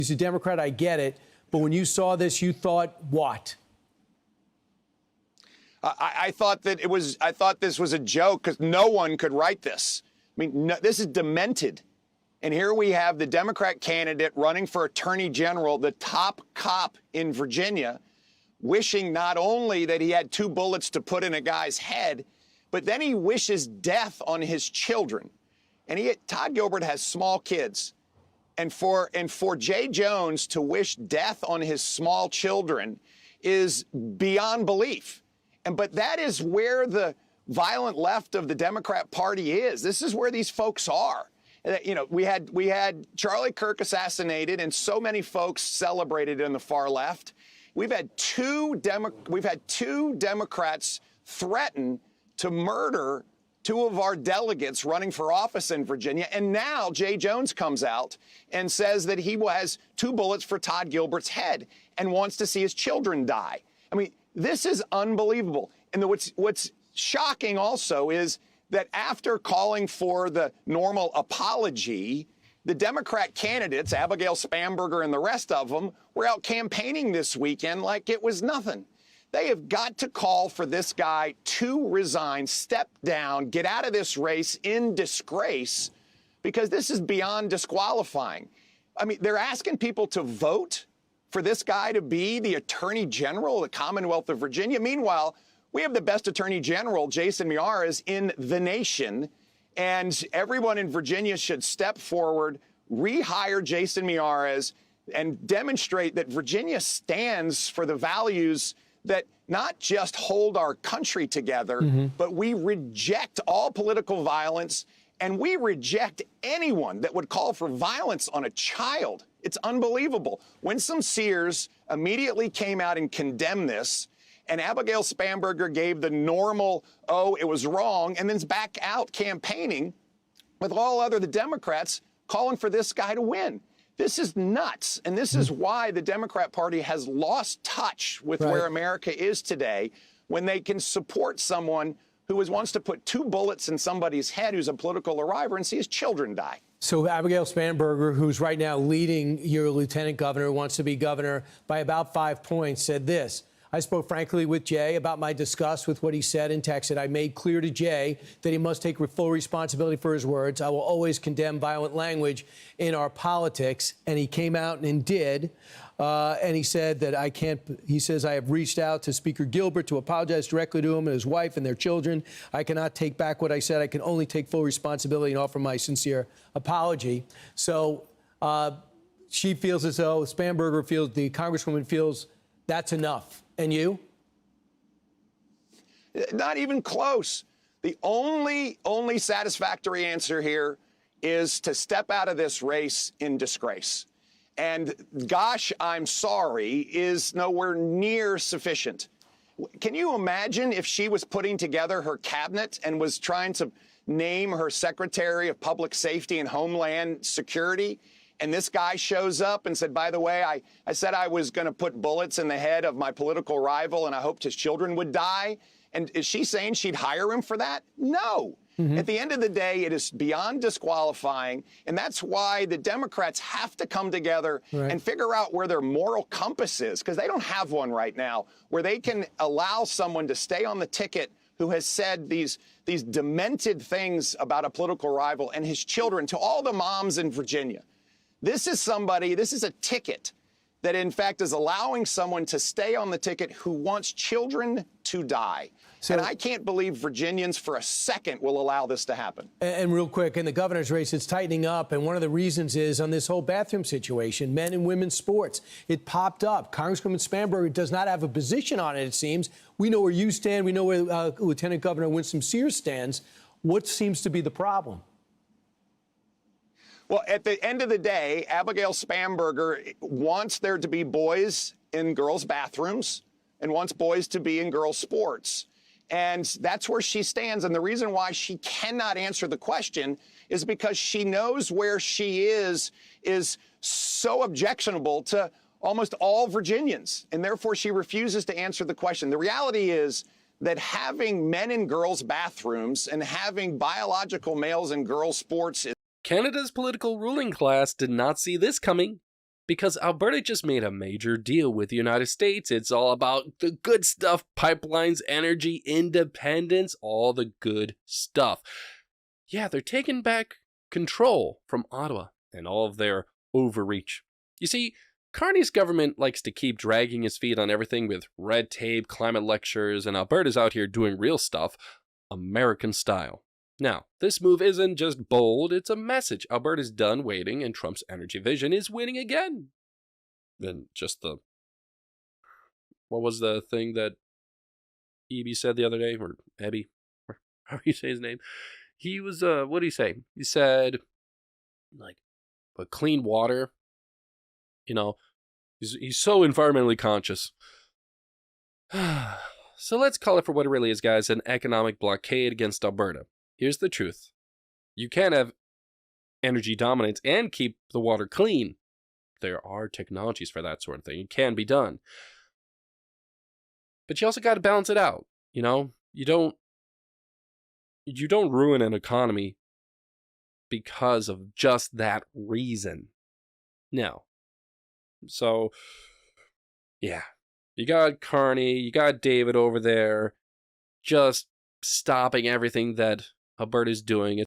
He's a Democrat, I get it. But when you saw this, you thought what? I thought this was a joke because no one could write this. I mean, no, this is demented. And here we have the Democrat candidate running for attorney general, the top cop in Virginia, wishing not only that he had 2 bullets to put in a guy's head, but then he wishes death on his children. And Todd Gilbert has small kids. And for Jay Jones to wish death on his small children is beyond belief. But that is where the violent left of the Democrat Party is. This is where these folks are. You know, we had Charlie Kirk assassinated, and so many folks celebrated in the far left. We've had two Democrats threaten to murder 2 of our delegates running for office in Virginia. And now Jay Jones comes out and says that he has 2 bullets for Todd Gilbert's head and wants to see his children die. I mean, this is unbelievable. And what's shocking also is that after calling for the normal apology, the Democrat candidates, Abigail Spanberger and the rest of them, were out campaigning this weekend like it was nothing. They have got to call for this guy to resign, step down, get out of this race in disgrace, because this is beyond disqualifying. I mean, they're asking people to vote for this guy to be the Attorney General of the Commonwealth of Virginia. Meanwhile, we have the best Attorney General, Jason Miyares, in the nation, and everyone in Virginia should step forward, rehire Jason Miyares, and demonstrate that Virginia stands for the values that not just hold our country together, but we reject all political violence, and we reject anyone that would call for violence on a child. It's unbelievable. Winsome Sears immediately came out and condemned this, and Abigail Spanberger gave the normal, oh, it was wrong, and then's back out campaigning with the Democrats calling for this guy to win. This is nuts, and this is why the Democrat Party has lost touch with where America is today, when they can support someone who wants to put 2 bullets in somebody's head who's a political arrival and see his children die. So Abigail Spanberger, who's right now leading your lieutenant governor, wants to be governor by about 5 points, said this: I spoke frankly with Jay about my disgust with what he said and texted. I made clear to Jay that he must take full responsibility for his words. I will always condemn violent language in our politics. And he came out and did. And he said that he says, I have reached out to Speaker Gilbert to apologize directly to him and his wife and their children. I cannot take back what I said. I can only take full responsibility and offer my sincere apology. So she feels as though Spanberger feels, the Congresswoman feels, that's enough. And you? Not even close. The only satisfactory answer here is to step out of this race in disgrace. And gosh, I'm sorry is nowhere near sufficient. Can you imagine if she was putting together her cabinet and was trying to name her Secretary of Public Safety and Homeland Security, and this guy shows up and said, by the way, I said I was going to put bullets in the head of my political rival and I hoped his children would die? And is she saying she'd hire him for that? No. At the end of the day, it is beyond disqualifying. And that's why the Democrats have to come together and figure out where their moral compass is, because they don't have one right now, where they can allow someone to stay on the ticket who has said these demented things about a political rival and his children to all the moms in Virginia. This is a ticket that, in fact, is allowing someone to stay on the ticket who wants children to die. And I can't believe Virginians for a second will allow this to happen. And real quick, in the governor's race, it's tightening up. And one of the reasons is on this whole bathroom situation, men and women's sports. It popped up. Congresswoman Spanberger does not have a position on it, it seems. We know where you stand. We know where Lieutenant Governor Winsome Sears stands. What seems to be the problem? Well, at the end of the day, Abigail Spanberger wants there to be boys in girls' bathrooms and wants boys to be in girls' sports. And that's where she stands. And the reason why she cannot answer the question is because she knows where she is so objectionable to almost all Virginians. And therefore, she refuses to answer the question. The reality is that having men in girls' bathrooms and having biological males in girls' sports is Canada's political ruling class did not see this coming. Because Alberta just made a major deal with the United States. It's all about the good stuff, pipelines, energy, independence, all the good stuff. Yeah, they're taking back control from Ottawa and all of their overreach. You see, Carney's government likes to keep dragging his feet on everything with red tape, climate lectures, and Alberta's out here doing real stuff, American style. Now, this move isn't just bold, it's a message. Alberta's done waiting, and Trump's energy vision is winning again. Then just the... What was the thing that Eby said the other day? Or Ebby? Or however you say his name. He was, what did he say? He said, like, but clean water, you know, he's so environmentally conscious. So let's call it for what it really is, guys, an economic blockade against Alberta. Here's the truth. You can't have energy dominance and keep the water clean. There are technologies for that sort of thing. It can be done. But you also got to balance it out. You know, you don't ruin an economy because of just that reason. No. So, yeah. You got Carney, you got David over there, just stopping everything that Alberta's doing.